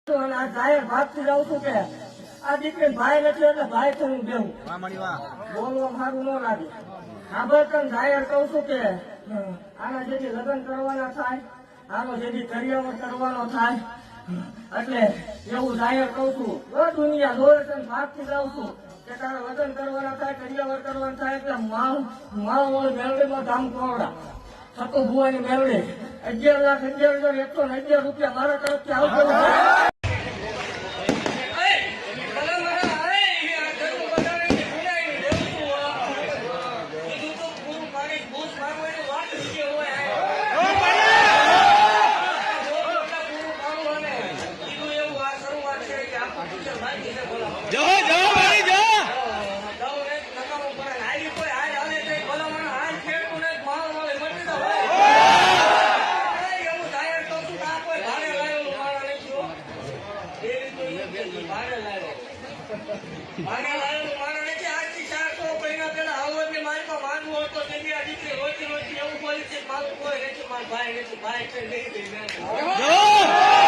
અને આ જાહેર ભાગથી જાઉં છું કે આ દીકરી ભાઈ નથી એટલે ભાઈ થી હું દેવું બોલવા સારું ન લાગે આંબેડકર જાહેર કહું છું કે આના જેથી લગ્ન કરવાના થાય આનો જેથી કરિયાવર કરવાનો થાય એટલે એવું જાહેર કહું છું દુનિયા જોડે છે ભાગથી જાઉં છું કે તારે લગ્ન કરવાના થાય કરિયાવર કરવાના થાય એટલે માળવાળી મેળવીમાં ધામ કોરડા સતો ભુવાની મેળવી 11,11,111 રૂપિયા મારા તરફથી આવશે. ભાઈ